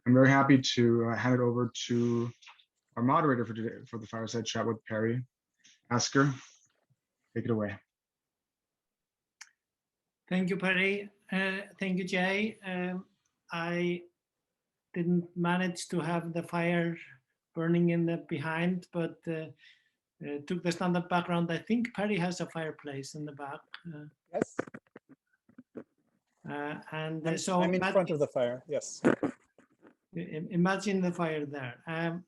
I'm very happy to hand it over to our moderator for today for the Fireside Chat with Perry. Asgeir, take it away. Thank you, Perry. Thank you, Jay. I didn't manage to have the fire burning in the behind, but took the standard background. I think Perry has a fireplace in the back. Yes. So I'm in front of the fire. Yes. Imagine the fire there.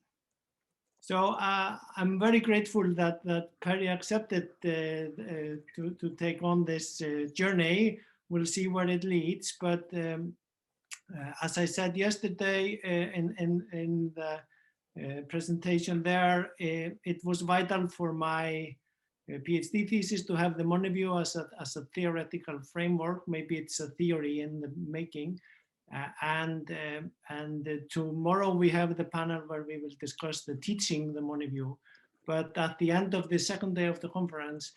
So I'm very grateful that Perry accepted to take on this journey. We'll see where it leads. But as I said yesterday in the presentation there, it was vital for my PhD thesis to have the Money View as a theoretical framework. Maybe it's a theory in the making. And tomorrow we have the panel where we will discuss the teaching the Money View. But at the end of the second day of the conference,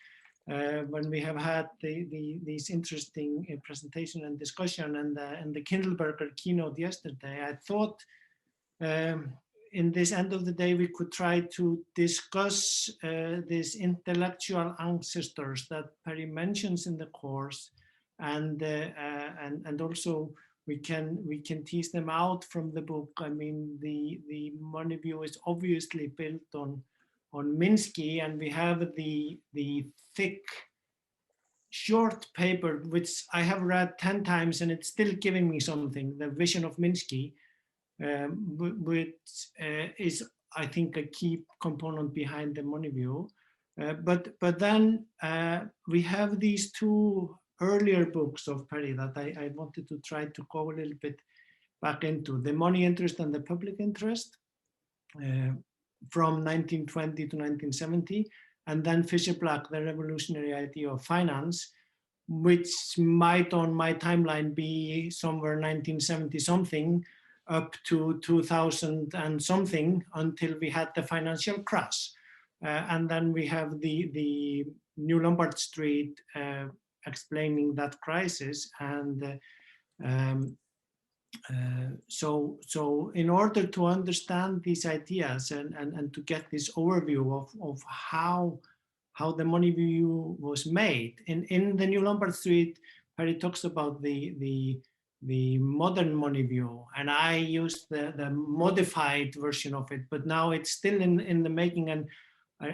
when we have had these interesting presentation and discussion and the Kindleberger keynote yesterday, I thought in this end of the day we could try to discuss these intellectual ancestors that Perry mentions in the course, and also we can tease them out from the book. I mean, the Money View is obviously built on Minsky, and we have the thick, short paper, which I have read 10 times, and it's still giving me something, the Vision of Minsky, which is, I think, a key component behind the Money View. But then we have these two earlier books of Perry that I wanted to try to go a little bit back into, The Money Interest and the Public Interest, from 1920 to 1970, and then Fisher-Black, The Revolutionary Idea of Finance, which might on my timeline be somewhere 1970 something up to 2000 and something until we had the financial crash. And then we have the New Lombard Street explaining that crisis. And so in order to understand these ideas and to get this overview of how the Money View was made, in the New Lombard Street, Perry talks about the modern Money View, and I used the modified version of it, but now it's still in the making, and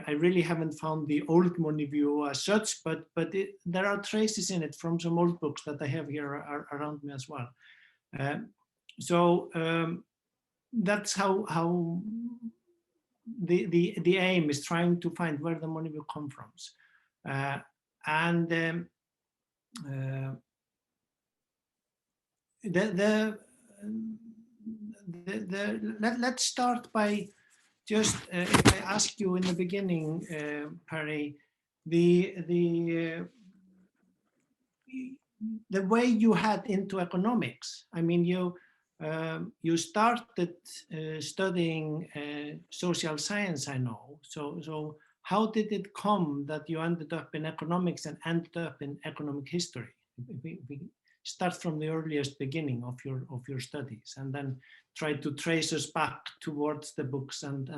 I really haven't found the old Money View as such, but there are traces in it from some old books that I have here around me as well. So that's how the aim is, trying to find where the Money View comes from. Let's start by just if I ask you in the beginning, Perry, the way you had into economics. I mean, you started studying social science, I know. So how did it come that you ended up in economics and ended up in economic history? We start from the earliest beginning of your studies, and then try to trace us back towards the books and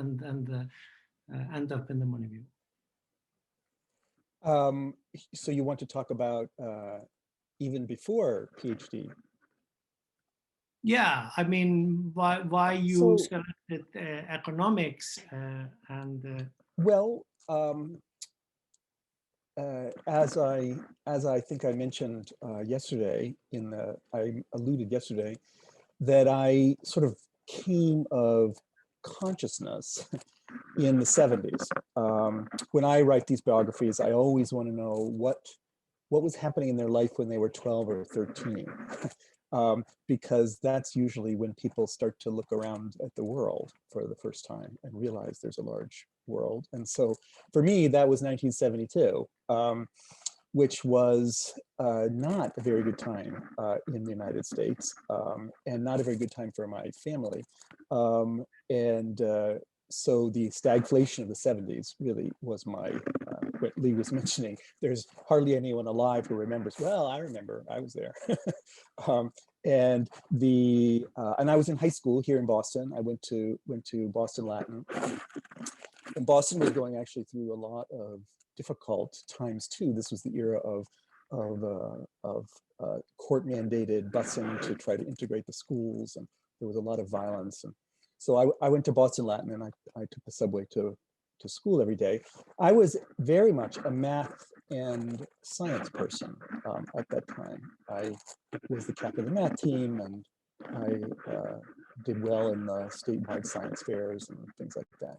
end up in the Money View. So you want to talk about even before PhD? Yeah, I mean, why you selected economics well, as I think I mentioned yesterday I alluded yesterday that I sort of came of consciousness in the 70s. When I write these biographies, I always want to know what was happening in their life when they were 12 or 13. Because that's usually when people start to look around at the world for the first time and realize there's a large world. And so for me, that was 1972, which was not a very good time in the United States, and not a very good time for my family. So the stagflation of the 70s really was what Lee was mentioning. There's hardly anyone alive who remembers, well, I remember, I was there. And I was in high school here in Boston. I went to Boston Latin, and Boston was going actually through a lot of difficult times too. This was the era of court mandated busing to try to integrate the schools, and there was a lot of violence. And so I went to Boston Latin, and I took the subway to school every day. I was very much a math and science person at that time. I was the captain of the math team, and I did well in the statewide science fairs and things like that.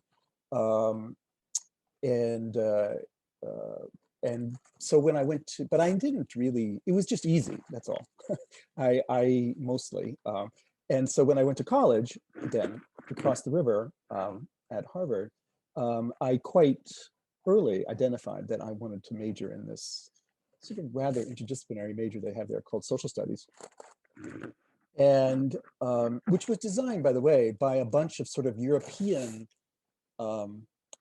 And so when I went to, but I didn't really, it was just easy, that's all. I mostly, and so when I went to college, then to cross the river at Harvard, I quite early identified that I wanted to major in this sort of rather interdisciplinary major they have there called social studies. And which was designed, by the way, by a bunch of sort of European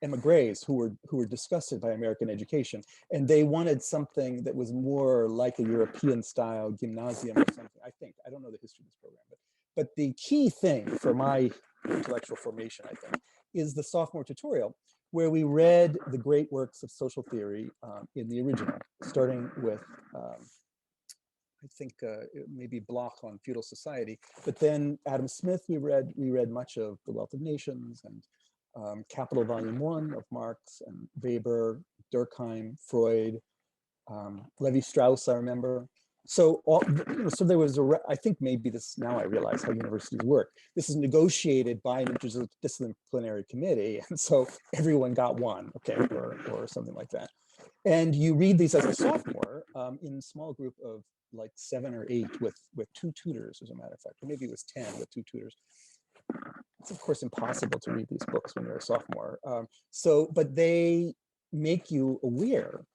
emigres who were disgusted by American education, and they wanted something that was more like a European style gymnasium or something. I don't know the history of this program, but the key thing for my intellectual formation, I think, is the sophomore tutorial, where we read the great works of social theory in the original, starting with I think maybe Bloch on feudal society, but then Adam Smith, we read much of The Wealth of Nations and Capital Volume 1 of Marx and Weber, Durkheim, Freud, Levi-Strauss, I remember. So, so there was I think maybe this, now I realize how universities work. This is negotiated by an interdisciplinary committee, and so everyone got one, okay, or something like that. And you read these as a sophomore in a small group of like 7 or 8 with 2 tutors, as a matter of fact, or maybe it was 10 with 2 tutors. It's of course impossible to read these books when you're a sophomore. But they make you aware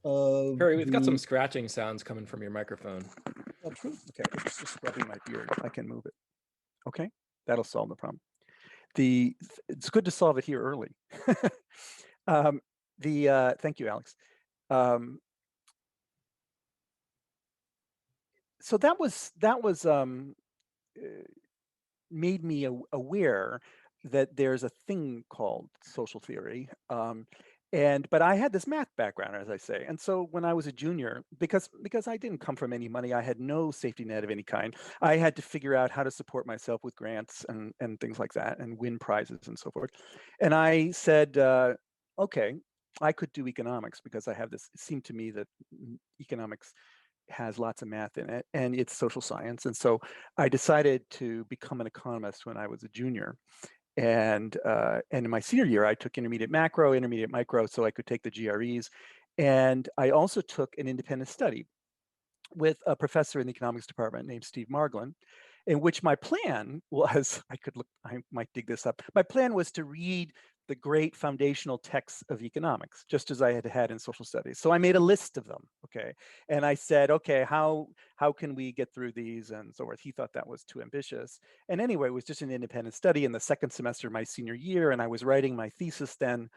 of. Harry, we've got some scratching sounds coming from your microphone. Oh, true. Okay, it's just rubbing my beard. I can move it. Okay, that'll solve the problem. It's good to solve it here early. Thank you, Alex. So that was made me aware that there's a thing called social theory. But I had this math background, as I say. And so when I was a junior, because I didn't come from any money, I had no safety net of any kind. I had to figure out how to support myself with grants and things like that, and win prizes and so forth. And I said, okay, I could do economics because I have this. It seemed to me that economics has lots of math in it, and it's social science. And so I decided to become an economist when I was a junior. And in my senior year, I took intermediate macro, intermediate micro, so I could take the GREs. And I also took an independent study with a professor in the economics department named Steve Margolin, in which my plan was, I might dig this up. My plan was to read the great foundational texts of economics, just as I had in social studies. So I made a list of them, okay? And I said, okay, how can we get through these and so forth? He thought that was too ambitious. And anyway, it was just an independent study in the second semester of my senior year, and I was writing my thesis then,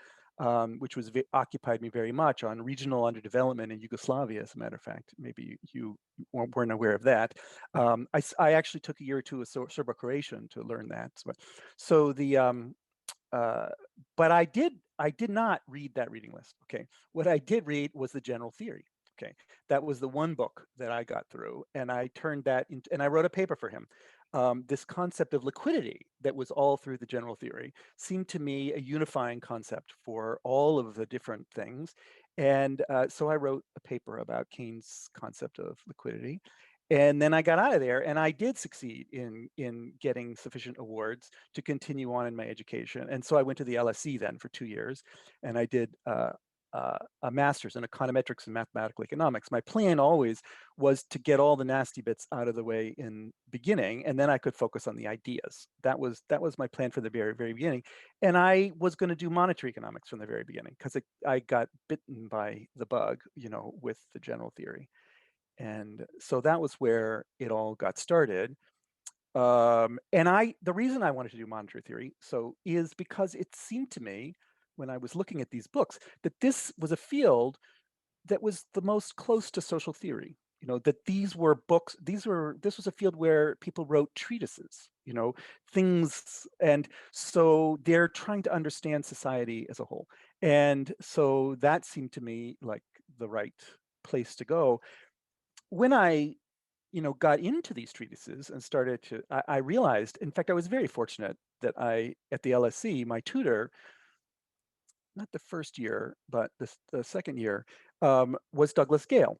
which occupied me very much, on regional underdevelopment in Yugoslavia, as a matter of fact. Maybe you weren't aware of that. I actually took a year or two of Serbo-Croatian to learn that. So but I did not read that reading list, okay? What I did read was the general theory, okay? That was the one book that I got through, and I turned that into, and I wrote a paper for him. This concept of liquidity that was all through the general theory seemed to me a unifying concept for all of the different things. And so I wrote a paper about Keynes' concept of liquidity. And then I got out of there, and I did succeed in getting sufficient awards to continue on in my education. And so I went to the LSE then for 2 years, and I did a master's in econometrics and mathematical economics. My plan always was to get all the nasty bits out of the way in beginning, and then I could focus on the ideas. That was my plan from the very, very beginning. And I was going to do monetary economics from the very beginning, because I got bitten by the bug, with the general theory. And so that was where it all got started. And the reason I wanted to do monetary theory is because it seemed to me, when I was looking at these books, that this was a field that was the most close to social theory. that these were books, this was a field where people wrote treatises, things. And so they're trying to understand society as a whole. And so that seemed to me like the right place to go. When I got into these treatises and started to, I realized, in fact, I was very fortunate that at the LSE, my tutor, not the first year, but the second year, was Douglas Gale,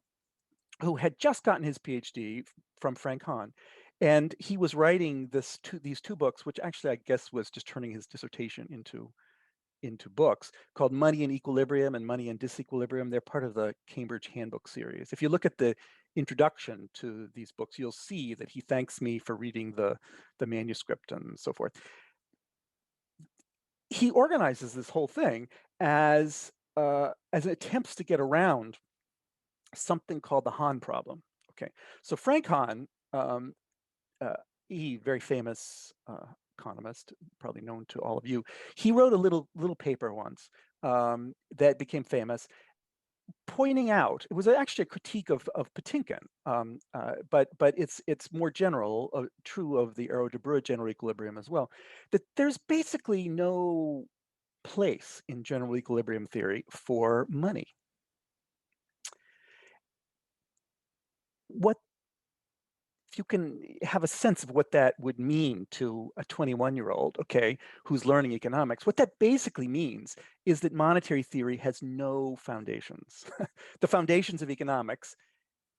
who had just gotten his PhD from Frank Hahn. And he was writing these two books, which actually I guess was just turning his dissertation into books, called Money in Equilibrium and Money in Disequilibrium. They're part of the Cambridge Handbook series. If you look at the introduction to these books, you'll see that he thanks me for reading the manuscript and so forth. He organizes this whole thing as attempts to get around something called the Hahn problem. Okay, so Frank Hahn, he very famous economist, probably known to all of you. He wrote a little paper once that became famous, pointing out, it was actually a critique of Patinkin, but it's more general, true of the Arrow-Debreu general equilibrium as well, that there's basically no place in general equilibrium theory for money. What, if you can have a sense of what that would mean to a 21-year-old, okay, who's learning economics, what that basically means is that monetary theory has no foundations. The foundations of economics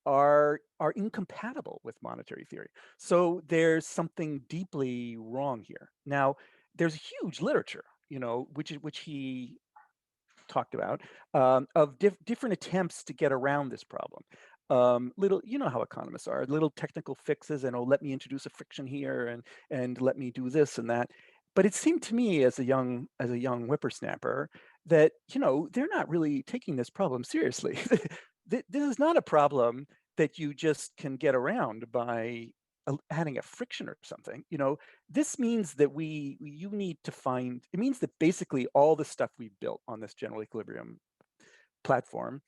are incompatible with monetary theory. So there's something deeply wrong here. Now, there's huge literature, which he talked about, of different attempts to get around this problem. Little, how economists are, little technical fixes, and let me introduce a friction here, and let me do this and that. But it seemed to me as a young whippersnapper that they're not really taking this problem seriously. This is not a problem that you just can get around by adding a friction or something. This means that you need to find, it means that basically all the stuff we built on this general equilibrium platform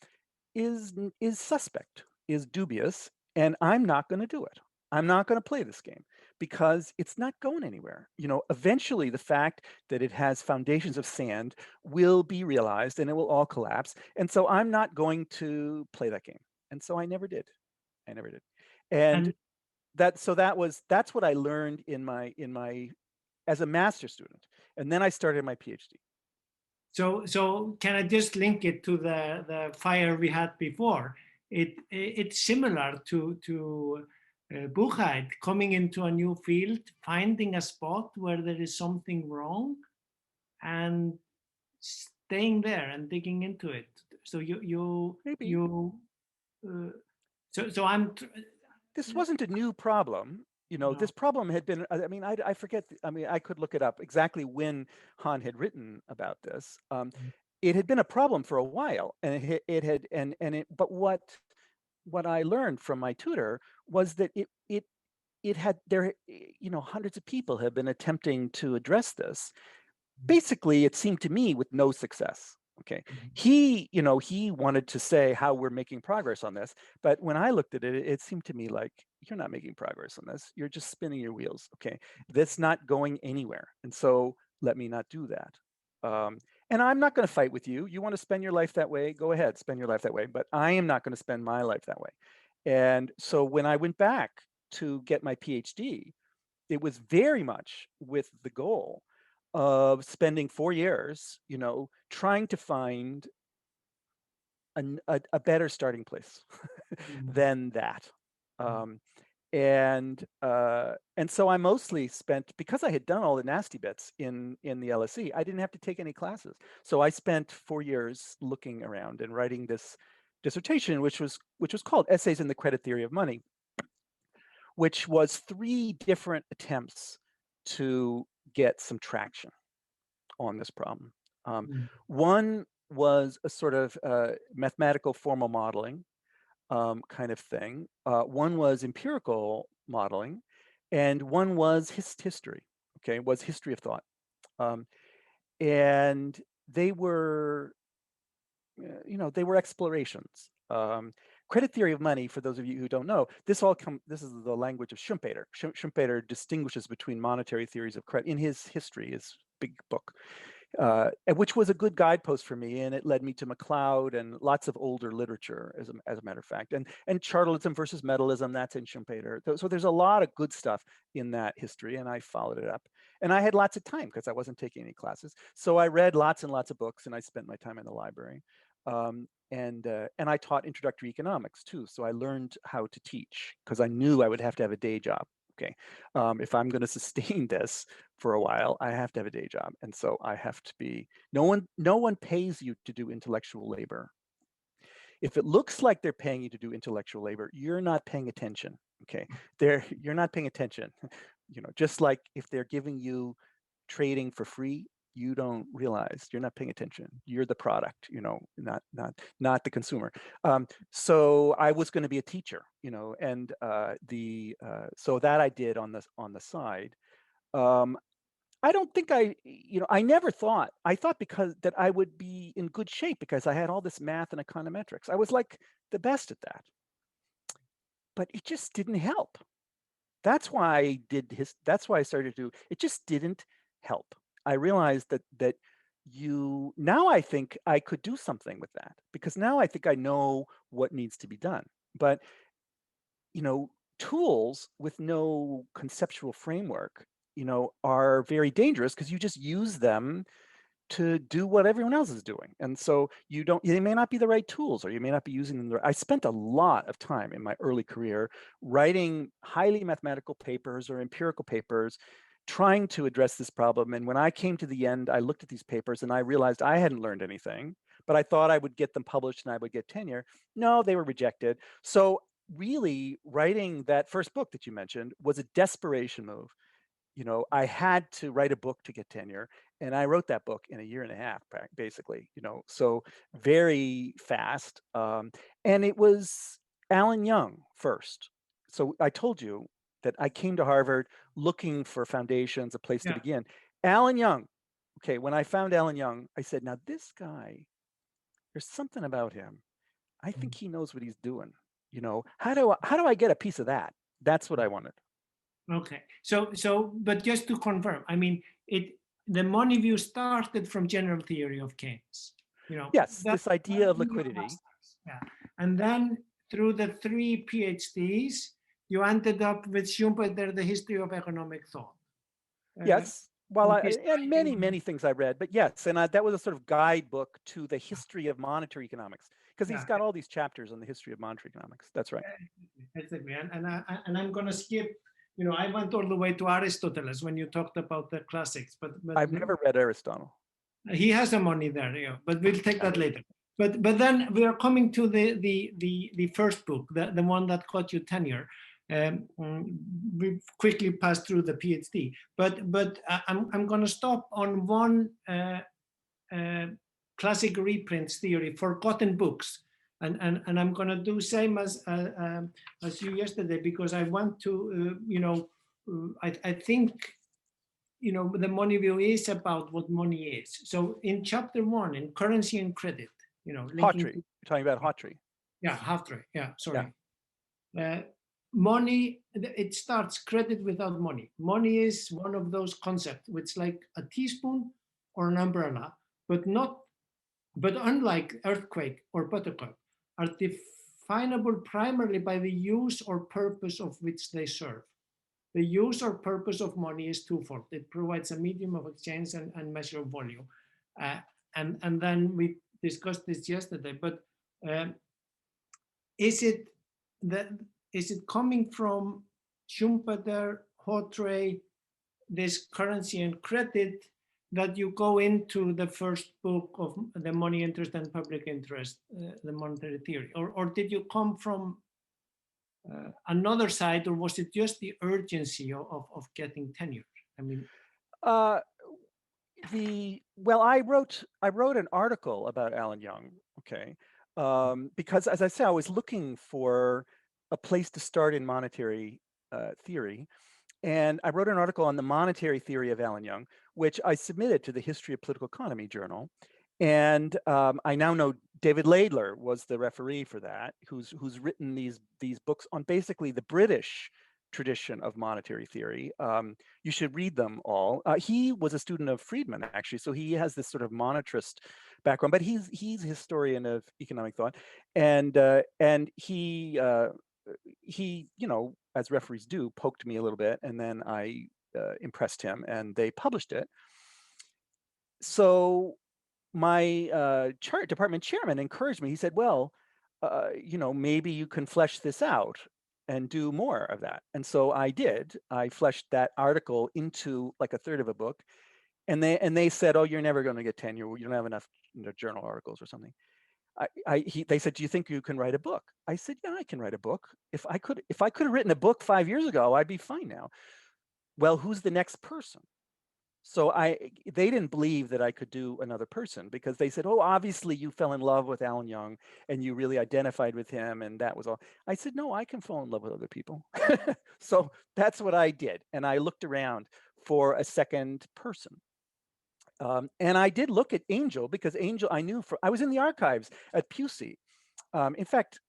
is suspect, is dubious, and I'm not going to do it. I'm not going to play this game because it's not going anywhere. Eventually the fact that it has foundations of sand will be realized and it will all collapse. And so I'm not going to play that game. And so I never did. And that's what I learned in my as a master's student. And then I started my PhD. So can I just link it to the fire we had before? It's similar to Buchheit coming into a new field, finding a spot where there is something wrong, and staying there and digging into it. So This wasn't a new problem. No. This problem had been, I forget, I could look it up exactly when Hahn had written about this. It had been a problem for a while, and but what I learned from my tutor was that hundreds of people have been attempting to address this. Basically, it seemed to me with no success. Okay, he wanted to say how we're making progress on this, but when I looked at it, it seemed to me like you're not making progress on this. You're just spinning your wheels. Okay, that's not going anywhere, and so let me not do that. And I'm not going to fight with you. You want to spend your life that way? Go ahead, spend your life that way. But I am not going to spend my life that way. And so when I went back to get my PhD, it was very much with the goal of spending 4 years, trying to find a better starting place than that. And so I mostly spent, because I had done all the nasty bits in the LSE, I didn't have to take any classes. So I spent 4 years looking around and writing this dissertation, which was called Essays in the Credit Theory of Money, which was 3 different attempts to get some traction on this problem. One was a sort of mathematical formal modeling kind of thing. One was empirical modeling, and one was history. Okay, was history of thought, and they were, they were explorations. credit theory of money, for those of you who don't know, this is the language of Schumpeter. Schumpeter distinguishes between monetary theories of credit in his history, his big book, which was a good guidepost for me, and it led me to MacLeod and lots of older literature, as a matter of fact, and charlatanism versus metalism, that's in Schumpeter. So there's a lot of good stuff in that history, and I followed it up. And I had lots of time because I wasn't taking any classes, so I read lots and lots of books, and I spent my time in the library. And I taught introductory economics too, so I learned how to teach because I knew I would have to have a day job. Okay, if I'm going to sustain this for a while, I have to have a day job, and so I have to be. No one pays you to do intellectual labor. If it looks like they're paying you to do intellectual labor, you're not paying attention. Okay, you're not paying attention. Just like if they're giving you trading for free, you don't realize you're not paying attention. You're the product, not the consumer. So I was going to be a teacher, and so that I did on the side. I don't think I never thought. I thought because that I would be in good shape because I had all this math and econometrics. I was like the best at that, but it just didn't help. That's why that's why I started to. It just didn't help. I realized that now I think I could do something with that because now I think I know what needs to be done. But tools with no conceptual framework, are very dangerous because you just use them to do what everyone else is doing. And so they may not be the right tools, or you may not be using them. I spent a lot of time in my early career writing highly mathematical papers or empirical papers, trying to address this problem. And when I came to the end, I looked at these papers and I realized I hadn't learned anything, but I thought I would get them published and I would get tenure. No, they were rejected. So really writing that first book that you mentioned was a desperation move. I had to write a book to get tenure, and I wrote that book in a year and a half, basically, so very fast. And it was Alan Young first. So I told you that I came to Harvard looking for foundations, a place to begin. Alan Young. Okay, when I found Alan Young, I said, now this guy, there's something about him. I think he knows what he's doing. How do I get a piece of that? That's what I wanted. Okay, so but just to confirm, I mean, the Money View started from general theory of Keynes. Yes, this idea of liquidity. Yeah, and then through the 3 PhDs, you ended up with Schumpeter, the history of economic thought. Yes, well, and many things I read, but yes, and that was a sort of guidebook to the history of monetary economics, because he's got all these chapters on the history of monetary economics. That's right. Exactly, and I'm going to skip. I went all the way to Aristotle when you talked about the classics, but I've never read Aristotle. He has some money there, but we'll take that later. But then we are coming to the first book, the one that got you tenure. We quickly passed through the PhD, but I'm going to stop on one classic reprints theory, forgotten books. And I'm going to do same as you yesterday, because I want to, I think, the Money View is about what money is. So in chapter 1, in currency and credit, Hawtrey, you're talking about Hawtrey. Yeah, Hawtrey. Yeah, sorry. Yeah. Money, it starts credit without money. Money is one of those concepts, which like a teaspoon or an umbrella, but unlike earthquake or buttercup, are definable primarily by the use or purpose of which they serve. The use or purpose of money is twofold. It provides a medium of exchange and measure of value. And then we discussed this yesterday, but is it coming from Schumpeter, Hawtrey, this currency and credit, that you go into the first book of the money interest and public interest, the monetary theory, or did you come from another side, or was it just the urgency of getting tenure? I mean, well, I wrote an article about Alan Young, okay, because as I say, I was looking for a place to start in monetary theory. And I wrote an article on the monetary theory of Alan Young, which I submitted to the History of Political Economy journal. And I now know David Laidler was the referee for that, who's written these books on basically the British tradition of monetary theory. You should read them all. He was a student of Friedman, actually, so he has this sort of monetarist background, but he's a historian of economic thought, and he as referees do, poked me a little bit, and then I impressed him, and they published it. So my department chairman encouraged me. He said, well, maybe you can flesh this out and do more of that. And so I did. I fleshed that article into like a third of a book. And they said, oh, you're never going to get tenure. You don't have enough journal articles or something. They said, do you think you can write a book? I said, yeah, I can write a book. If I could have written a book 5 years ago, I'd be fine now. Well, who's the next person? So they didn't believe that I could do another person, because they said, oh, obviously you fell in love with Alan Young and you really identified with him, and that was all. I said, no, I can fall in love with other people. So that's what I did. And I looked around for a second person. And I did look at Angel, because Angel, I was in the archives at Pusey. In fact,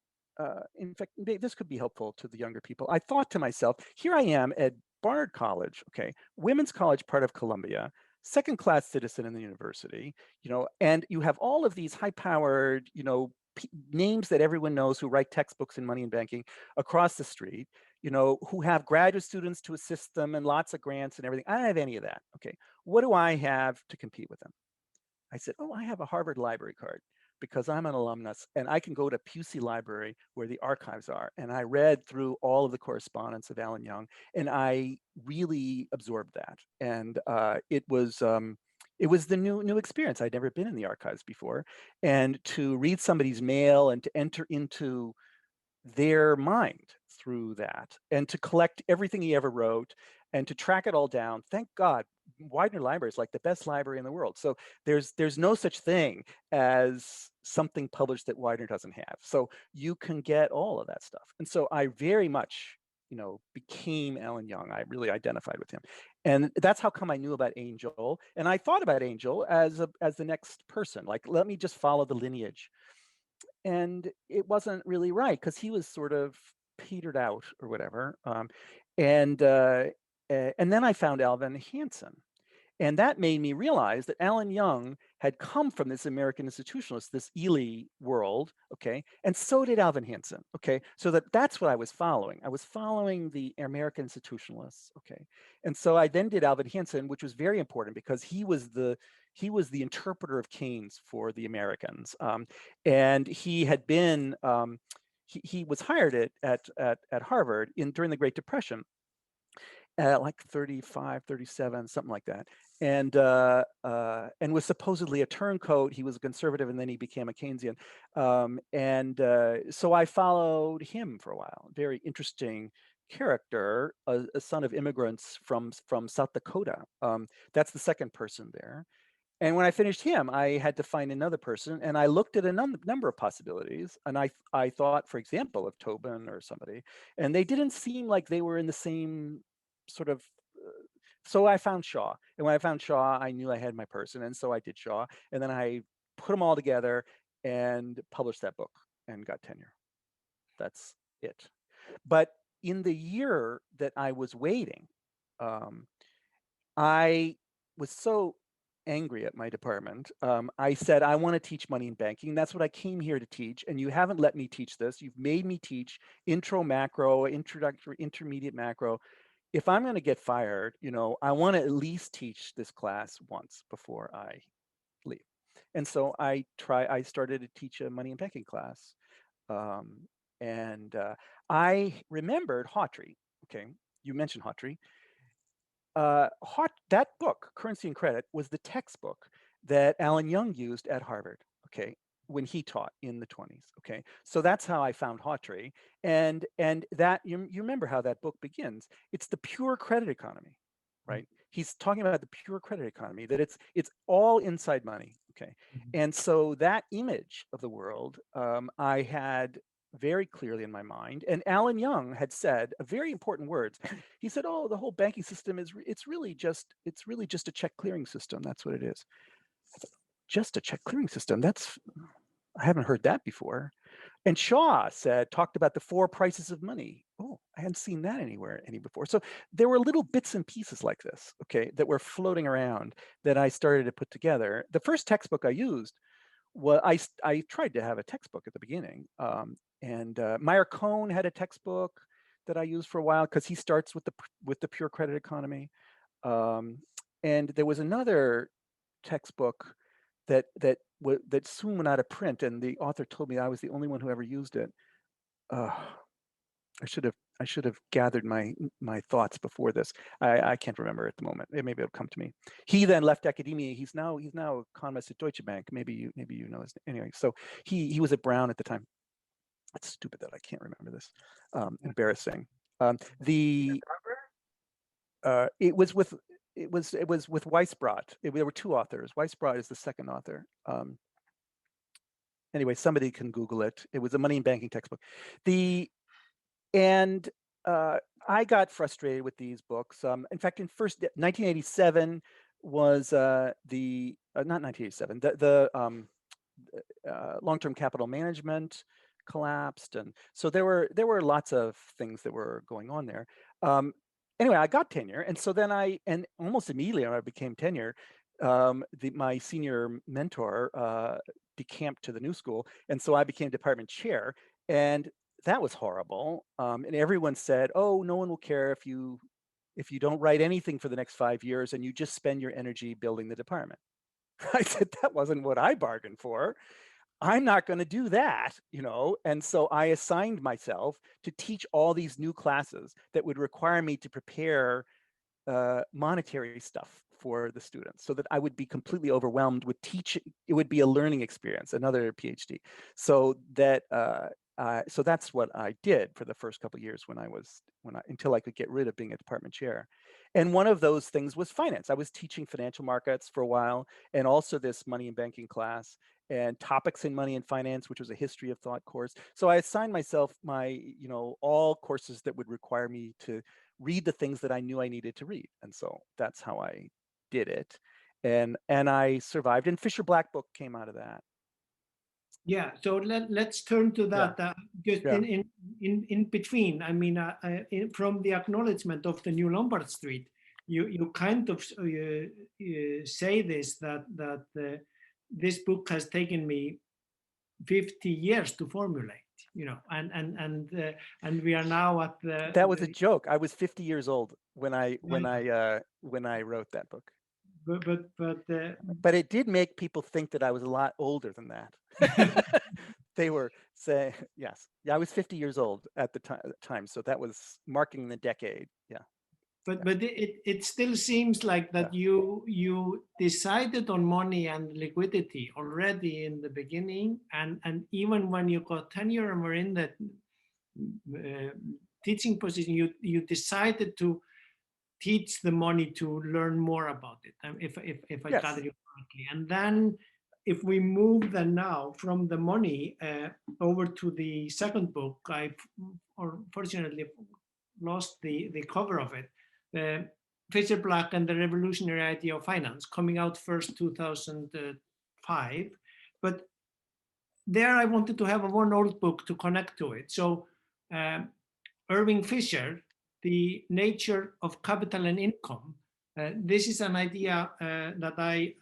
this could be helpful to the younger people. I thought to myself, here I am at Barnard College, okay, women's college, part of Columbia, second-class citizen in the university, and you have all of these high-powered, names that everyone knows who write textbooks in money and banking across the street, who have graduate students to assist them and lots of grants and everything. I don't have any of that. Okay, what do I have to compete with them? I said, oh, I have a Harvard library card, because I'm an alumnus and I can go to Pusey Library where the archives are. And I read through all of the correspondence of Alan Young, and I really absorbed that. And it was the new experience. I'd never been in the archives before. And to read somebody's mail and to enter into their mind through that, and to collect everything he ever wrote and to track it all down. Thank God, Widener Library is like the best library in the world. So there's no such thing as something published that Widener doesn't have. So you can get all of that stuff. And so I very much, became Alan Young. I really identified with him. And that's how come I knew about Angel. And I thought about Angel as the next person. Like, let me just follow the lineage. And it wasn't really right, because he was sort of petered out or whatever. And then I found Alvin Hansen. And that made me realize that Alan Young had come from this American institutionalist, this Ely world, okay? And so did Alvin Hansen, okay? So that's what I was following. I was following the American institutionalists, okay? And so I then did Alvin Hansen, which was very important, because he was the interpreter of Keynes for the Americans. And he had been, he was hired at Harvard during the Great Depression, at like 35, 37, something like that. And was supposedly a turncoat. He was a conservative, and then he became a Keynesian. So I followed him for a while. Very interesting character, a son of immigrants from South Dakota. That's the second person there. And when I finished him, I had to find another person, and I looked at a number of possibilities. And I thought, for example, of Tobin or somebody, and they didn't seem like they were in the same sort of. So I found Shaw, and when I found Shaw, I knew I had my person, and so I did Shaw, and then I put them all together and published that book and got tenure. That's it. But in the year that I was waiting, I was so angry at my department. I said, I want to teach money and banking. That's what I came here to teach. And you haven't let me teach this. You've made me teach intro macro, introductory, intermediate macro. If I'm going to get fired, I want to at least teach this class once before I leave. And so I started to teach a money and banking class. I remembered Hawtrey. Okay, you mentioned Hawtrey. That book, Currency and Credit, was the textbook that Alan Young used at Harvard, okay, when he taught in the 20s, okay? So that's how I found Hawtrey. And that, you remember how that book begins. It's the pure credit economy, right? He's talking about the pure credit economy, that it's all inside money, okay? And so that image of the world, I had very clearly in my mind. And Alan Young had said a very important words. He said, oh, the whole banking system it's really just a check clearing system. That's what it is. Just a check clearing system. I haven't heard that before. And Shaw talked about the 4 prices of money. Oh, I hadn't seen that anywhere before. So there were little bits and pieces like this, okay, that were floating around that I started to put together. The first textbook I used, well, I tried to have a textbook at the beginning, and Meyer Cohn had a textbook that I used for a while because he starts with the pure credit economy, and there was another textbook that soon went out of print, and the author told me I was the only one who ever used it. I should have gathered my thoughts before this. I can't remember at the moment. Maybe it'll come to me. He then left academia. He's now economist at Deutsche Bank. Maybe you know his anyway. So he was at Brown at the time. It's stupid that I can't remember this. Embarrassing. It was with Weisbrot. There were 2 authors. Weisbrot is the second author. Anyway, somebody can Google it. It was a money and banking textbook. And I got frustrated with these books. In fact, 1987 was not 1987. The long-term capital management collapsed, and so there were lots of things that were going on there. Anyway, I got tenure, and so then and almost immediately when I became tenure, my senior mentor decamped to the new school, and so I became department chair, and that was horrible. And everyone said, "Oh, no one will care if you don't write anything for the next 5 years, and you just spend your energy building the department." I said, "That wasn't what I bargained for. I'm not going to do that, you know." And so I assigned myself to teach all these new classes that would require me to prepare monetary stuff for the students, so that I would be completely overwhelmed with teaching. It would be a learning experience, another PhD. So that's what I did for the first couple of years until I could get rid of being a department chair. And one of those things was finance. I was teaching financial markets for a while, and also this money and banking class, and topics in money and finance, which was a history of thought course. So I assigned myself all courses that would require me to read the things that I knew I needed to read. And so that's how I did it. And I survived, and Fisher Black book came out of that. Yeah, so let's turn to that. Just in between, I mean, from the acknowledgement of the new Lombard Street, you kind of say this, that this book has taken me 50 years to formulate, and we are now at the. That was a joke. I was 50 years old when I wrote that book. But it did make people think that I was a lot older than that. They were saying, yes, I was 50 years old at the time, so that was marking the decade. Yeah. But it still seems like that you decided on money and liquidity already in the beginning, and even when you got tenure and were in that teaching position, you decided to teach the money to learn more about it, if I gather you correctly. And then if we move then now from the money over to the second book, I unfortunately lost the cover of it, Fisher Black and the Revolutionary Idea of Finance, coming out first 2005. But there I wanted to have one old book to connect to it. So Irving Fisher, The Nature of Capital and Income. This is an idea that I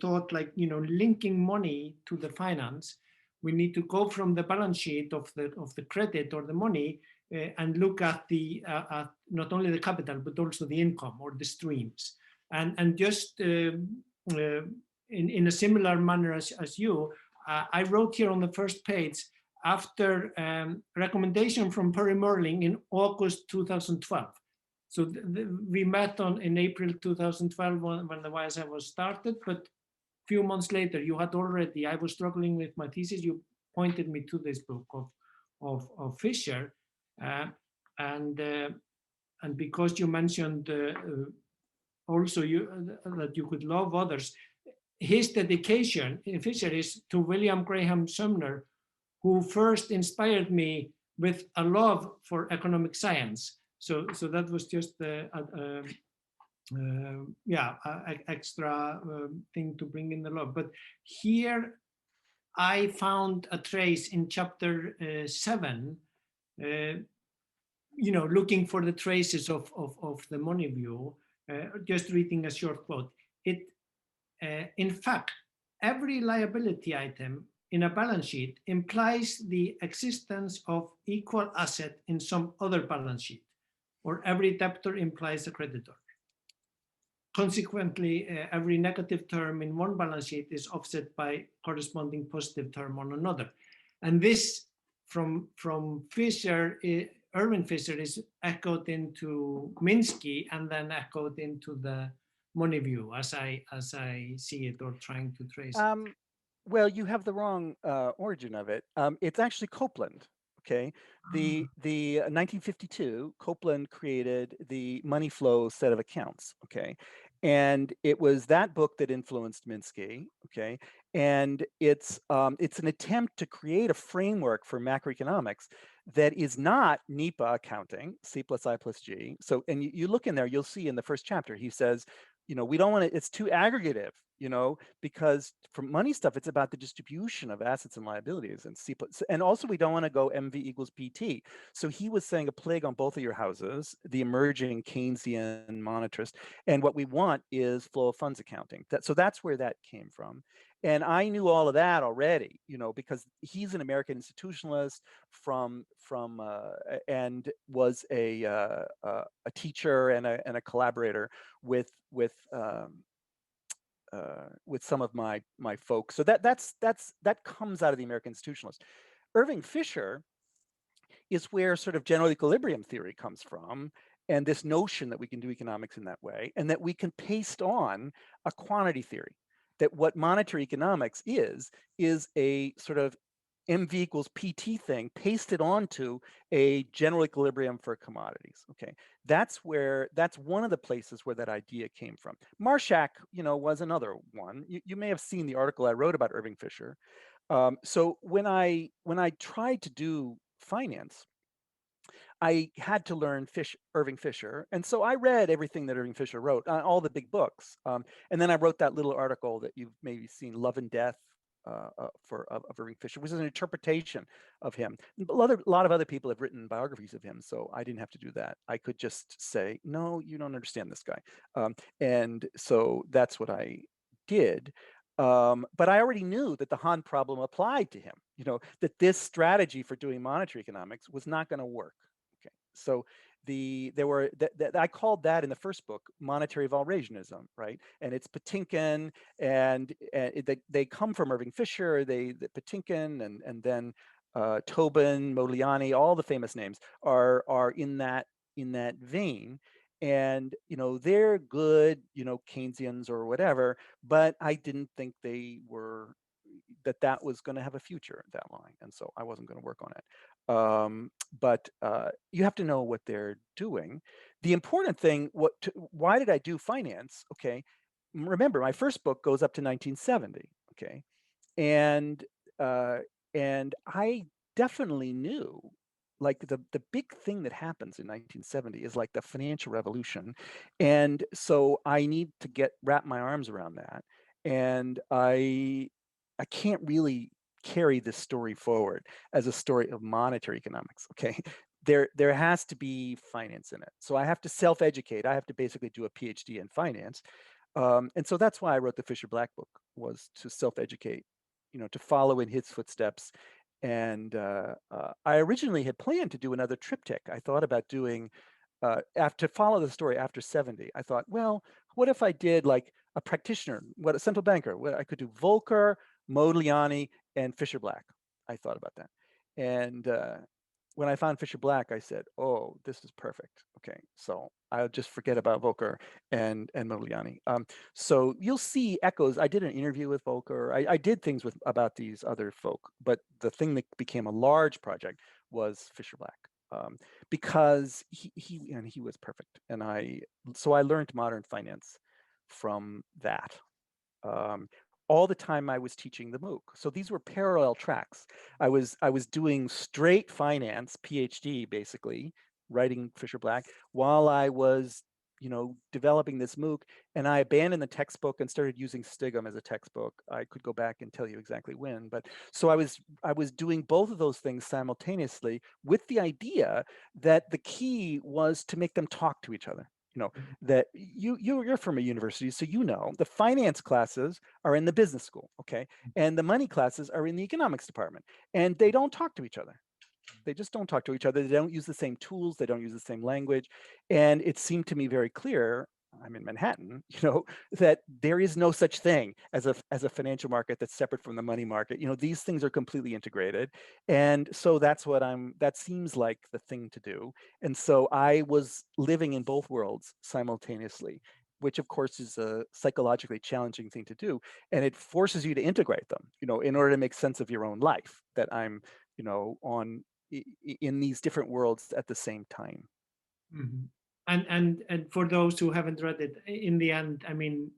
thought, linking money to the finance. We need to go from the balance sheet of the credit or the money and look at at not only the capital but also the income or the streams. And just in a similar manner as you, I wrote here on the first page, after recommendation from Perry Mehrling in August 2012. So we met in April 2012 when the YSF was started, but a few months later, I was struggling with my thesis, you pointed me to this book of Fisher, and because you mentioned also that you could love others, his dedication in Fisher is to William Graham Sumner, who first inspired me with a love for economic science. So that was just extra thing to bring in the love. But here I found a trace in chapter 7, looking for the traces of the Money View, just reading a short quote. In fact, every liability item in a balance sheet implies the existence of equal asset in some other balance sheet, or every debtor implies a creditor. Consequently, every negative term in one balance sheet is offset by corresponding positive term on another. And this, from Fisher, Irving Fisher, is echoed into Minsky and then echoed into the Money View, as I see it, or trying to trace it. Well, you have the wrong origin of it. It's actually Copeland. Okay, the 1952 Copeland created the money flow set of accounts. Okay, and it was that book that influenced Minsky. Okay, and it's an attempt to create a framework for macroeconomics that is not NEPA accounting, C plus I plus G. So, and you look in there, you'll see in the first chapter, he says, we don't want to, it's too aggregative, because for money stuff, it's about the distribution of assets and liabilities and C plus, and also we don't want to go MV equals PT. So he was saying a plague on both of your houses, the emerging Keynesian monetarist, and what we want is flow of funds accounting. So that's where that came from. And I knew all of that already, because he's an American institutionalist and was a teacher and a collaborator with some of my folks. So that comes out of the American institutionalist. Irving Fisher is where sort of general equilibrium theory comes from, and this notion that we can do economics in that way, and that we can paste on a quantity theory, that what monetary economics is a sort of MV equals PT thing pasted onto a general equilibrium for commodities. Okay, that's one of the places where that idea came from. Marshak, was another one. You may have seen the article I wrote about Irving Fisher. So when I tried to do finance, I had to learn Irving Fisher. And so I read everything that Irving Fisher wrote, all the big books. And then I wrote that little article that you've maybe seen, Love and Death, of Irving Fisher, which is an interpretation of him. A lot of other people have written biographies of him, so I didn't have to do that. I could just say, no, you don't understand this guy. And so that's what I did. But I already knew that the Hahn problem applied to him, that this strategy for doing monetary economics was not going to work. Okay, so I called that in the first book monetary Walrasianism, right? And it's Patinkin, and they come from Irving Fisher, the Patinkin, and then Tobin, Modigliani, all the famous names are in that vein. And they're good, Keynesians or whatever, but I didn't think they were that was going to have a future, that line, and so I wasn't going to work on it. But you have to know what they're doing. The important thing, why did I do finance? Okay, remember my first book goes up to 1970. Okay, and I definitely knew, like, the big thing that happens in 1970 is like the financial revolution, and so I need to wrap my arms around that, and I can't really carry this story forward as a story of monetary economics. Okay, there has to be finance in it, so I have to self-educate. I have to basically do a PhD in finance, and so that's why I wrote the Fisher Black book, was to self-educate, to follow in his footsteps. And I originally had planned to do another triptych. I thought about doing, to follow the story after 70. I thought, well, what if I did like a practitioner, a central banker? What I could do Volcker, Modigliani, and Fisher Black. I thought about that. And when I found Fisher Black, I said, oh, this is perfect. Okay, so I'll just forget about Volcker and Modigliani. So you'll see echoes. I did an interview with Volcker. I did things about these other folk, but the thing that became a large project was Fisher Black, because he was perfect. And so I learned modern finance from that. All the time I was teaching the MOOC. So these were parallel tracks. I was doing straight finance, PhD, basically, writing Fisher Black, while I was, developing this MOOC, and I abandoned the textbook and started using Stigum as a textbook. I could go back and tell you exactly when, but so I was doing both of those things simultaneously with the idea that the key was to make them talk to each other. That you're from a university, so the finance classes are in the business school, okay, and the money classes are in the economics department, and they don't talk to each other. They just don't talk to each other. They don't use the same tools. They don't use the same language. And it seemed to me very clear, I'm in Manhattan, that there is no such thing as a financial market that's separate from the money market. These things are completely integrated. And so that seems like the thing to do. And so I was living in both worlds simultaneously, which of course is a psychologically challenging thing to do. And it forces you to integrate them, in order to make sense of your own life, that I'm, in these different worlds at the same time. Mm-hmm. And for those who haven't read it, in the end, I mean,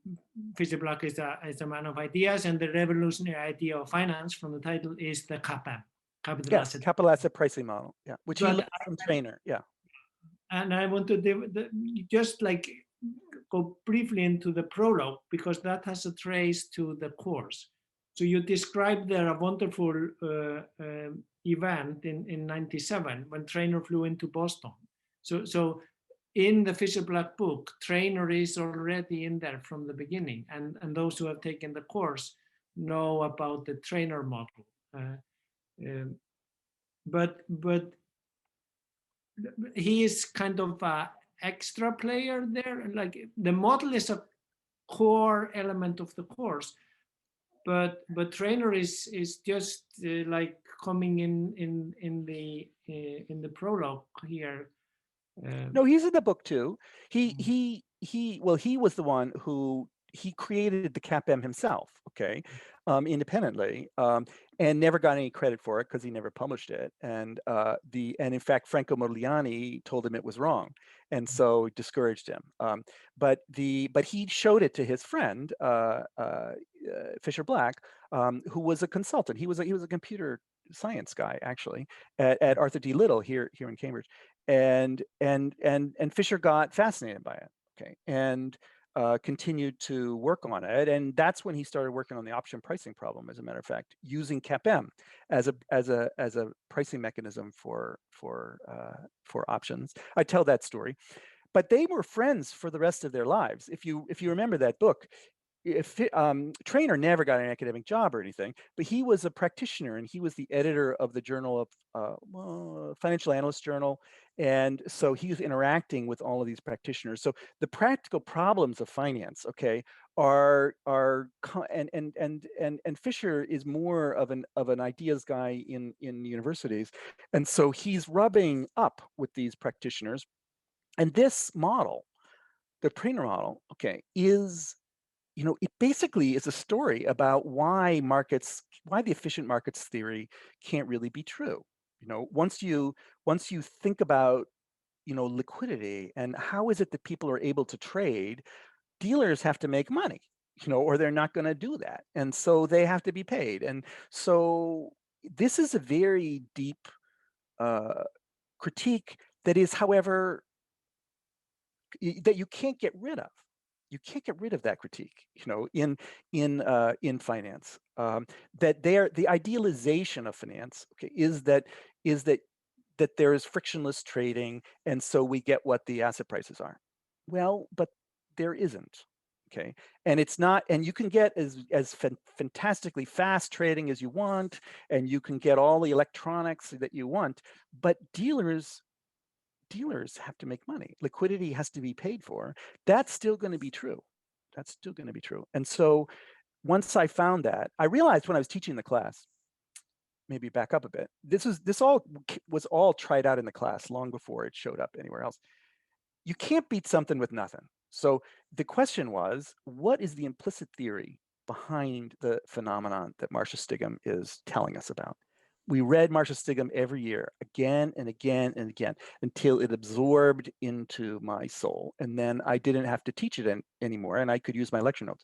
Fisher Black is a man of ideas, and the revolutionary idea of finance from the title is the CAPM, capital asset pricing model, which he learned from Trainer, And I want to just like go briefly into the prologue, because that has a trace to the course. So you described there a wonderful event in '97 when Trainer flew into Boston. So in the Fisher Black book, Trainer is already in there from the beginning, and those who have taken the course know about the Trainer model. But he is kind of an extra player there. Like the model is a core element of the course, but Trainer is just like coming in the prologue here. No, he's in the book too. He was the one who he created the CAPM himself, okay, independently, and never got any credit for it because he never published it. And in fact, Franco Modigliani told him it was wrong, and so discouraged him. But he showed it to his friend Fisher Black, who was a consultant. He was a computer science guy actually at Arthur D. Little here in Cambridge. And Fisher got fascinated by it, okay, and continued to work on it, and that's when he started working on the option pricing problem. As a matter of fact, using CAPM as a pricing mechanism for options. I tell that story, but they were friends for the rest of their lives. If you remember that book. Trainer never got an academic job or anything, but he was a practitioner, and he was the editor of the Journal of Financial Analyst Journal, and so he was interacting with all of these practitioners. So the practical problems of finance, okay, and Fisher is more of an ideas guy in universities, and so he's rubbing up with these practitioners, and this model, the Trainer model, okay, is. It basically is a story about why the efficient markets theory can't really be true. Once you think about, liquidity and how is it that people are able to trade, dealers have to make money, or they're not going to do that. And so they have to be paid. And so this is a very deep critique that is, however, that you can't get rid of. You can't get rid of that critique, in finance. That the idealization of finance, okay, is that there is frictionless trading, and so we get what the asset prices are. Well, but there isn't, okay, and it's not. And you can get as fantastically fast trading as you want, and you can get all the electronics that you want, but dealers have to make money. Liquidity has to be paid for. That's still going to be true. And so once I found that, I realized when I was teaching the class, maybe back up a bit, this all was all tried out in the class long before it showed up anywhere else. You can't beat something with nothing. So the question was, what is the implicit theory behind the phenomenon that Marcia Stigum is telling us about? We read Marcia Stigum every year, again and again and again, until it absorbed into my soul. And then I didn't have to teach it anymore, and I could use my lecture notes.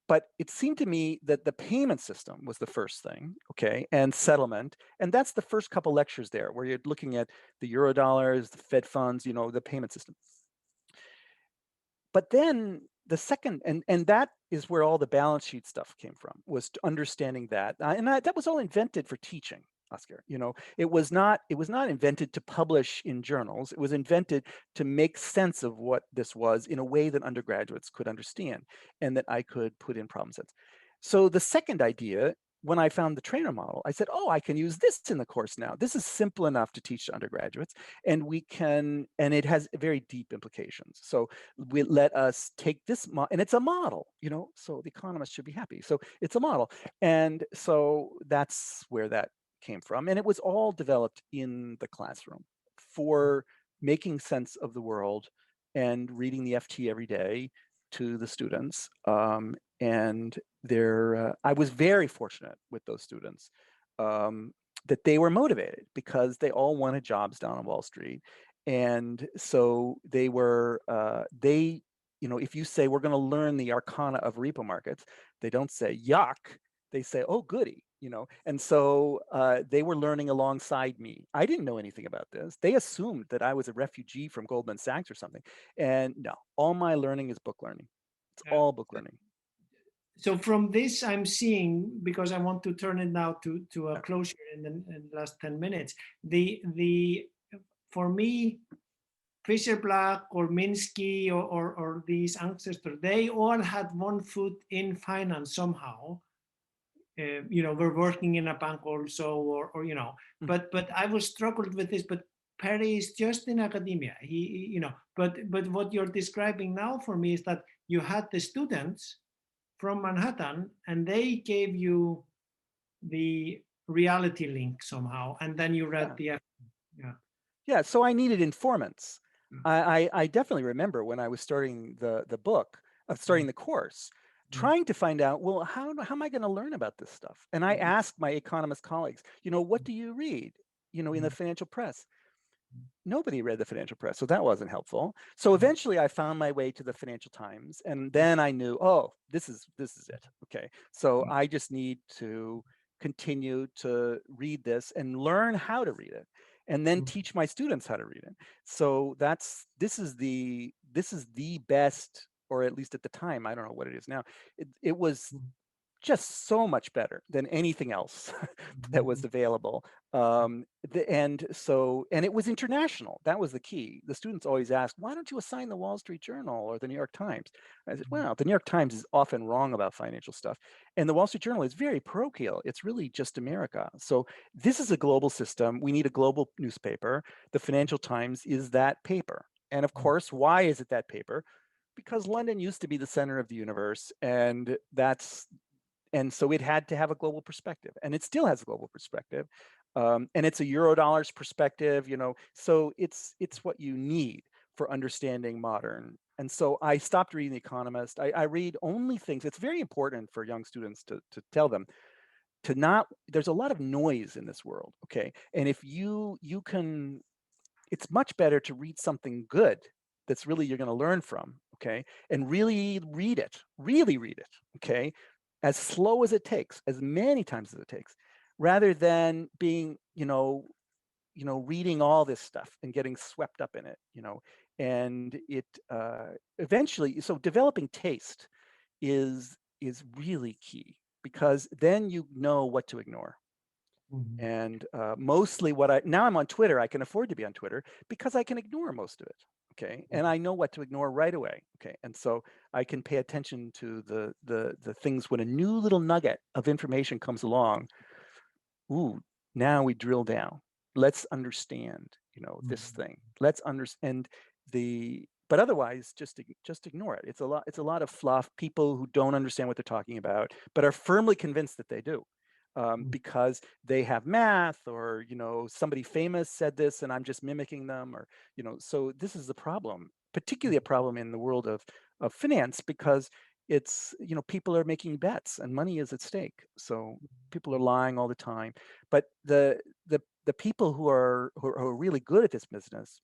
But it seemed to me that the payment system was the first thing, okay, and settlement. And that's the first couple lectures there, where you're looking at the Eurodollars, the Fed funds, the payment system. But then the second, and that is where all the balance sheet stuff came from, was understanding that. And that was all invented for teaching, Asgeir. It was not invented to publish in journals. It was invented to make sense of what this was in a way that undergraduates could understand and that I could put in problem sets. So the second idea, when I found the trainer model, I said, oh, I can use this in the course now. This is simple enough to teach to undergraduates, and it has very deep implications. So let us take this, and it's a model, so the economists should be happy. So it's a model. And so that's where that came from. And it was all developed in the classroom for making sense of the world and reading the FT every day to the students. And I was very fortunate with those students that they were motivated because they all wanted jobs down on Wall Street. And so they were, if you say we're going to learn the arcana of repo markets, they don't say yuck, they say, oh, goody. And so they were learning alongside me. I didn't know anything about this. They assumed that I was a refugee from Goldman Sachs or something. And no, all my learning is book learning. It's all book learning. So from this, I'm seeing, because I want to turn it now to a closure in the last 10 minutes, for me, Fisher Black or Minsky or these ancestors, they all had one foot in finance somehow. We're working in a bank also, or but I was struggled with this. But Perry is just in academia. But what you're describing now for me is that you had the students from Manhattan, and they gave you the reality link somehow, and then you read the yeah. So I needed informants. I definitely remember when I was starting the book, starting the course, trying to find out, well, how am I going to learn about this stuff? And I asked my economist colleagues, what do you read, in the financial press? Nobody read the financial press, so that wasn't helpful. So eventually I found my way to the Financial Times, and then I knew, oh, this is it. Okay, so I just need to continue to read this and learn how to read it, and then teach my students how to read it. So this is the best, or at least at the time, I don't know what it is now. It was just so much better than anything else that was available. And it was international. That was the key. The students always ask, why don't you assign the Wall Street Journal or the New York Times? I said, well, the New York Times is often wrong about financial stuff. And the Wall Street Journal is very parochial. It's really just America. So this is a global system. We need a global newspaper. The Financial Times is that paper. And of course, why is it that paper? Because London used to be the center of the universe, and so it had to have a global perspective, and it still has a global perspective, and it's a Eurodollars perspective, so it's what you need for understanding modern. And so I stopped reading The Economist. I read only things. It's very important for young students to tell them to not. There's a lot of noise in this world, okay? And if you can, it's much better to read something good that's really you're going to learn from, okay? And really read it, okay? As slow as it takes, as many times as it takes, rather than being, reading all this stuff and getting swept up in it, and it eventually, so developing taste is really key, because then you know what to ignore. And mostly now I'm on Twitter. I can afford to be on Twitter because I can ignore most of it. Okay, and I know what to ignore right away. Okay, and so I can pay attention to the things when a new little nugget of information comes along. Ooh, now we drill down. Let's understand, this thing. Let's understand but otherwise, just ignore it. It's a lot of fluff. People who don't understand what they're talking about, but are firmly convinced that they do. Because they have math, or somebody famous said this and I'm just mimicking them, or so this is the problem, particularly a problem in the world of finance, because it's people are making bets and money is at stake, so people are lying all the time. But the people who are really good at this business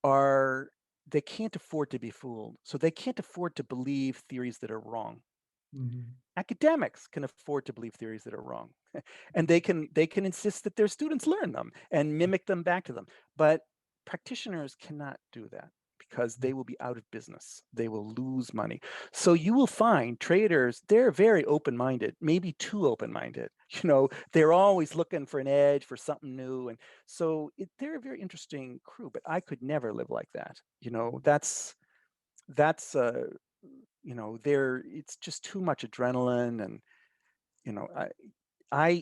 they can't afford to be fooled, so they can't afford to believe theories that are wrong. Academics can afford to believe theories that are wrong, and they can insist that their students learn them and mimic them back to them. But practitioners cannot do that, because they will be out of business. They will lose money. So you will find traders, they're very open-minded, maybe too open-minded. They're always looking for an edge, for something new. And so they're a very interesting crew, but I could never live like that. It's just too much adrenaline. And,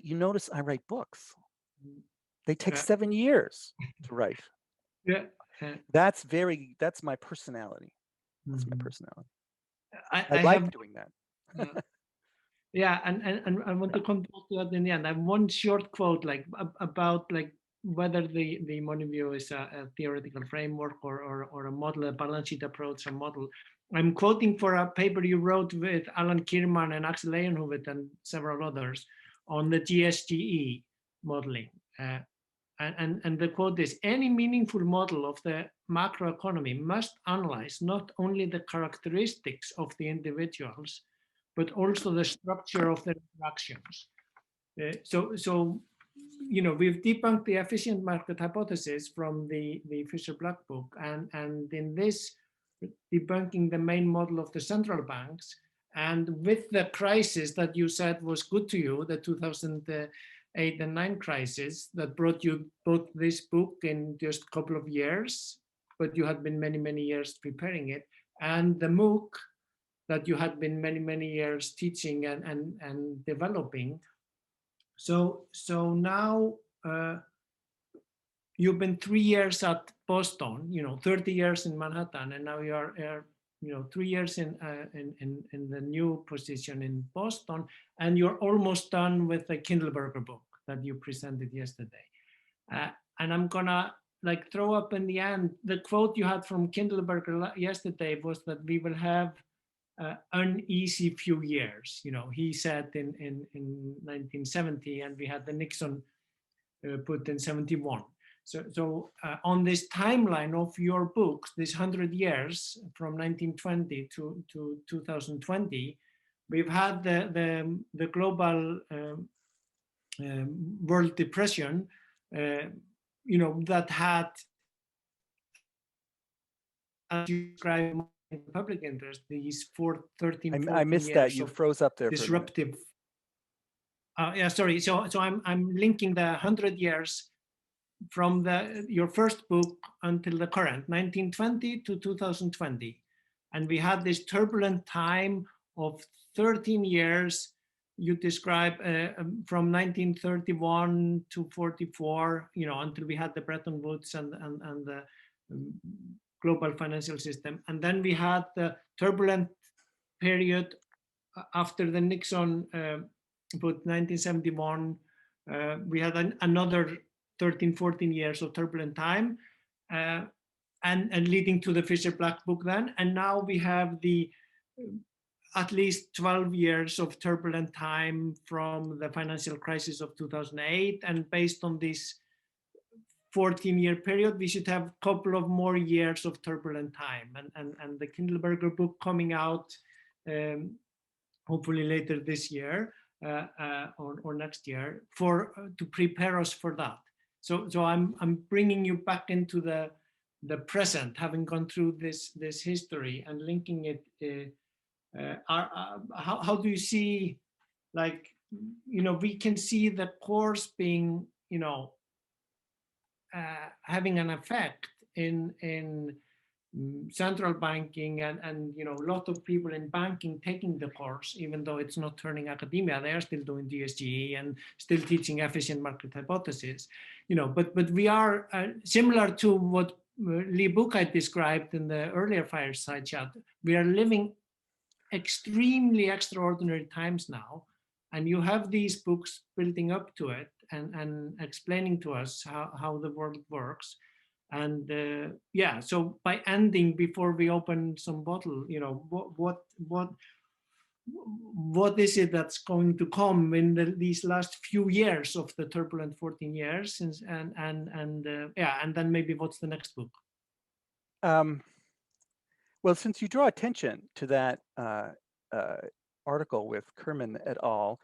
you notice I write books. They take 7 years to write. Yeah. That's my personality. That's my personality. I like doing that. Yeah, and I want to come back to that in the end. I have one short quote about whether the Money View is a theoretical framework or a model, a balance sheet approach, a model. I'm quoting for a paper you wrote with Alan Kierman and Axel Leyenhovet and several others on the GSGE modeling. And the quote is, any meaningful model of the macroeconomy must analyze not only the characteristics of the individuals, but also the structure of their interactions. So we've debunked the efficient market hypothesis from the Fisher-Black book, and in this, debunking the main model of the central banks, and with the crisis that you said was good to you, the 2008 and 9 crisis that brought you both this book in just a couple of years, but you had been many, many years preparing it, and the mooc that you had been many, many years teaching and developing. So now you've been 3 years at Boston, 30 years in Manhattan, and now you are 3 years in the new position in Boston, and you're almost done with the Kindleberger book that you presented yesterday. And I'm gonna throw up in the end, the quote you had from Kindleberger yesterday was that we will have uneasy few years. He said in 1970, and we had the Nixon put in 71. So on this timeline of your book, this 100 years from 1920 to 2020, we've had the global world depression, that had, as you describe, in public interest, these 13, 14 I missed that. You froze up there. Disruptive. Yeah, sorry. So I'm linking the 100 years from your first book until the current, 1920 to 2020. And we had this turbulent time of 13 years. You describe from 1931 to 44, until we had the Bretton Woods and the global financial system. And then we had the turbulent period after the Nixon put 1971. We had another 13, 14 years of turbulent time, and leading to the Fisher-Black book then. And now we have the at least 12 years of turbulent time from the financial crisis of 2008. And based on this 14-year period, we should have a couple of more years of turbulent time. And the Kindleberger book coming out hopefully later this year or next year to prepare us for that. So I'm bringing you back into the present, having gone through this history and linking it. How do you see, we can see the course being, having an effect in central banking and a lot of people in banking taking the course, even though it's not turning academia, they are still doing GSGE and still teaching efficient market hypothesis, but we are similar to what Lee Buchheit described in the earlier Fireside chat. We are living extremely extraordinary times now, and you have these books building up to it and explaining to us how the world works. And so by ending, before we open some bottle, what is it that's going to come in these last few years of the turbulent 14 years, and then maybe what's the next book? Well, since you draw attention to that article with Kerman et al.,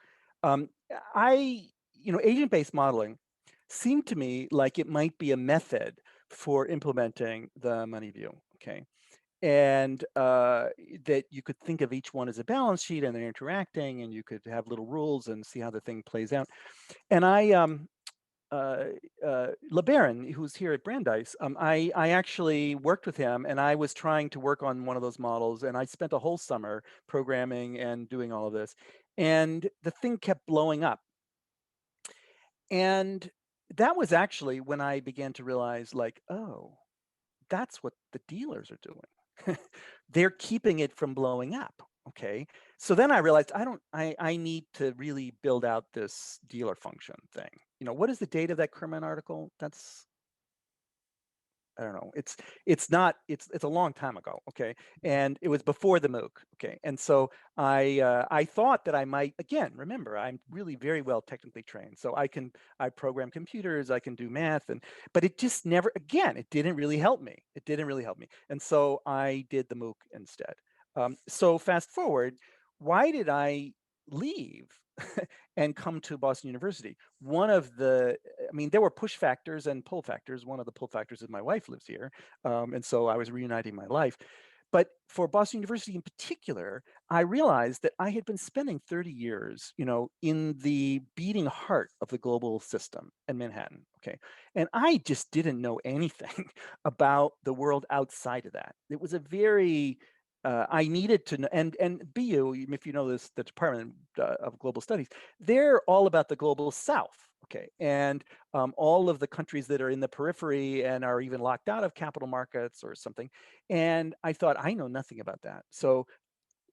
agent-based modeling seemed to me like it might be a method for implementing the Money View. okay? And that you could think of each one as a balance sheet and they're interacting and you could have little rules and see how the thing plays out. And LeBaron, who's here at Brandeis, I actually worked with him and I was trying to work on one of those models and I spent a whole summer programming and doing all of this. And the thing kept blowing up. And that was actually when I began to realize like, oh, that's what the dealers are doing. They're keeping it from blowing up. Okay. So then I realized I need to really build out this dealer function thing. You know, what is the date of that Kerman article? That's, I don't know. It's a long time ago. Okay. And it was before the MOOC. Okay. And so I thought that I might, again, remember, I'm really very well technically trained. So I program computers, I can do math, but it just never, again, it didn't really help me. It didn't really help me. And so I did the MOOC instead. So fast forward, why did I leave and come to Boston University? One of the, I mean, there were push factors and pull factors. One of the pull factors is my wife lives here. And so I was reuniting my life. But for Boston University in particular, I realized that I had been spending 30 years, you know, in the beating heart of the global system in Manhattan. Okay. And I just didn't know anything about the world outside of that. It was a very, I needed to know, and BU, if you know this, the Department of Global Studies, they're all about the global South, okay? And all of the countries that are in the periphery and are even locked out of capital markets or something. And I thought, I know nothing about that. So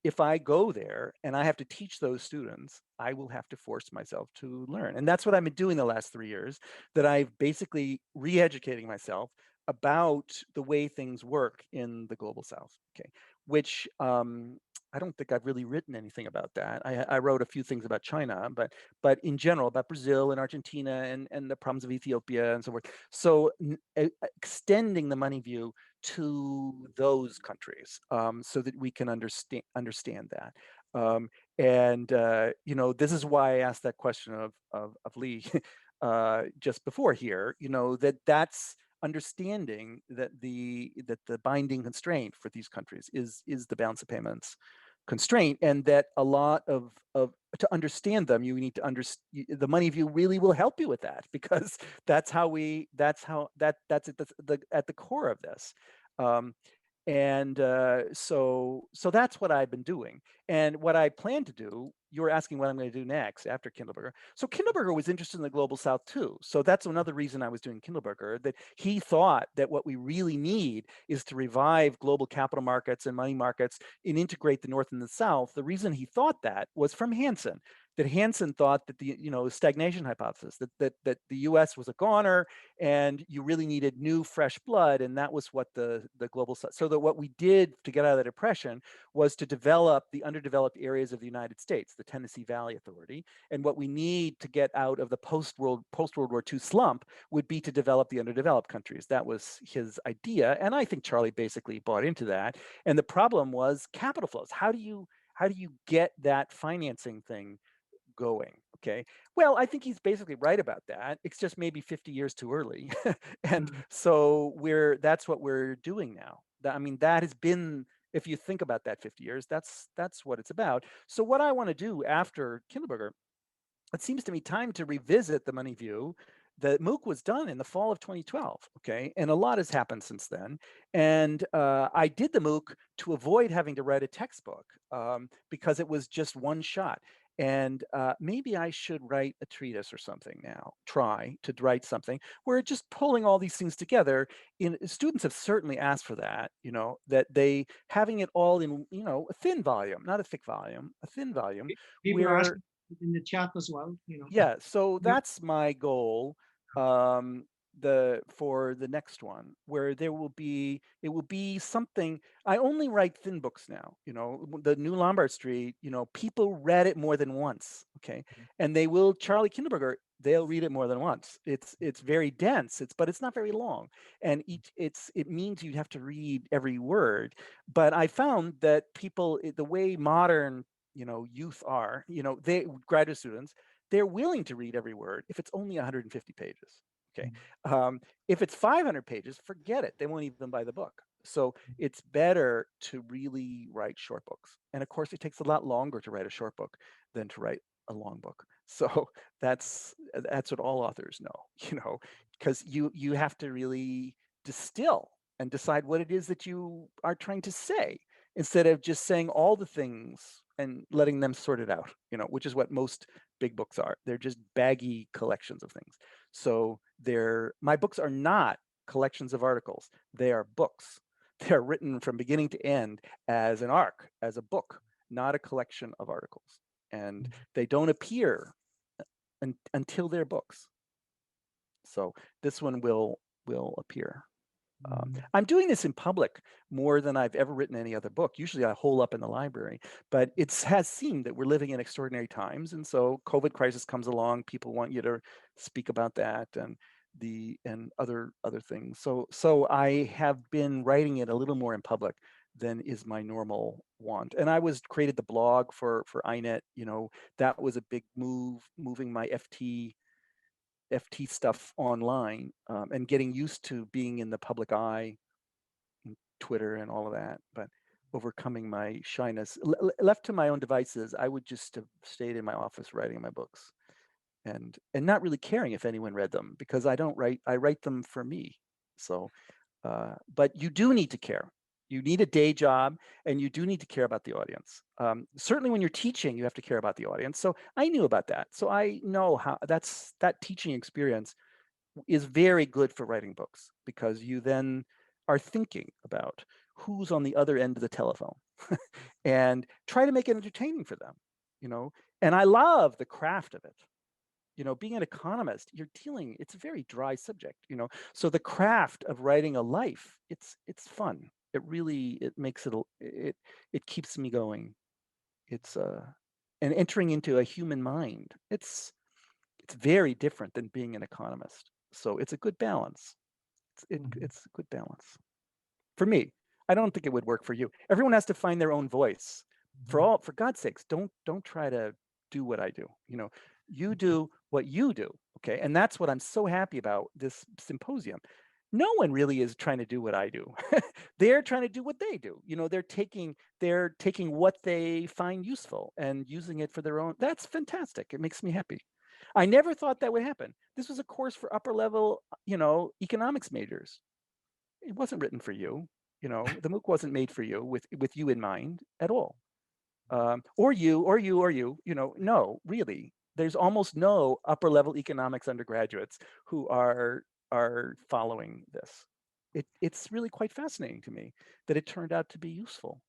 if I go there and I have to teach those students, I will have to force myself to learn. And that's what I've been doing the last 3 years, that I've basically re-educating myself about the way things work in the global South, okay? Which I don't think I've really written anything about that. I wrote a few things about China, but in general about Brazil and Argentina and the problems of Ethiopia and so forth. So extending the money view to those countries so that we can understand that. You know, this is why I asked that question of Lee just before here, you know, that's understanding that the binding constraint for these countries is the balance of payments constraint, and that a lot of to understand them, you need to understand the money view really will help you with that, because that's at the core of this. So that's what I've been doing. And what I plan to do, you were asking what I'm going to do next after Kindleberger. So Kindleberger was interested in the global South too. So that's another reason I was doing Kindleberger, that he thought that what we really need is to revive global capital markets and money markets and integrate the North and the South. The reason he thought that was from Hansen, that Hansen thought that the stagnation hypothesis, that the US was a goner and you really needed new fresh blood, and that was what the global, so that what we did to get out of the depression was to develop the underdeveloped areas of the United States, the Tennessee Valley Authority, and what we need to get out of the post-World War II slump would be to develop the underdeveloped countries. That was his idea, and I think Charlie basically bought into that. And the problem was capital flows. How do you get that financing thing going? Okay, well, I think he's basically right about that. It's just maybe 50 years too early. And so that's what we're doing now. I mean, that has been, if you think about that 50 years, that's what it's about. So what I want to do after Kindleberger, it seems to me time to revisit the money view. The MOOC was done in the fall of 2012, okay? And a lot has happened since then. And I did the MOOC to avoid having to write a textbook because it was just one shot. And maybe I should write a treatise or something now, try to write something where just pulling all these things together. Students have certainly asked for that, you know, that they having it all in, you know, a thin volume, not a thick volume, a thin volume. People are asking in the chat as well, you know. Yeah, so that's my goal for the next one, where it will be something. I only write thin books now, you know. The New Lombard Street, you know, people read it more than once, okay? And they will, Charlie Kindleberger, they'll read it more than once. It's very dense, but it's not very long, and it means you have to read every word. But I found that people, the way modern, you know, youth are, you know, graduate students, they're willing to read every word if it's only 150 pages. Okay. If it's 500 pages, forget it. They won't even buy the book. So it's better to really write short books. And of course, it takes a lot longer to write a short book than to write a long book. So that's what all authors know, because you have to really distill and decide what it is that you are trying to say, instead of just saying all the things and letting them sort it out, which is what most big books are. They're just baggy collections of things. So my books are not collections of articles. They are books. They're written from beginning to end as an arc, as a book, not a collection of articles. And they don't appear until they're books. So this one will appear. I'm doing this in public more than I've ever written any other book. Usually I hole up in the library, but it has seemed that we're living in extraordinary times. And so COVID crisis comes along, people want you to speak about that and other things. So I have been writing it a little more in public than is my normal want. And I created the blog for INET, that was a big move, moving my FT stuff online, and getting used to being in the public eye, and Twitter and all of that, but overcoming my shyness. Left to my own devices, I would just have stayed in my office writing my books and not really caring if anyone read them, because I write them for me. So, but you do need to care. You need a day job, and you do need to care about the audience. Certainly when you're teaching, you have to care about the audience. So I knew about that. So I know how that teaching experience is very good for writing books, because you then are thinking about who's on the other end of the telephone and try to make it entertaining for them, and I love the craft of it. Being an economist, it's a very dry subject, so the craft of writing a life, it's fun. It makes it keeps me going. It's and entering into a human mind, it's very different than being an economist. So it's a good balance. It's a good balance for me. I don't think it would work for you. Everyone has to find their own voice. For God's sakes, don't try to do what I do. You do what you do. Okay. And that's what I'm so happy about this symposium. No one really is trying to do what I do. They're trying to do what they do. They're taking what they find useful and using it for their own. That's fantastic. It makes me happy. I never thought that would happen. This was a course for upper level, economics majors. It wasn't written for you. The MOOC wasn't made for you with you in mind at all. Or you. No, really. There's almost no upper level economics undergraduates who are following this. It's really quite fascinating to me that it turned out to be useful.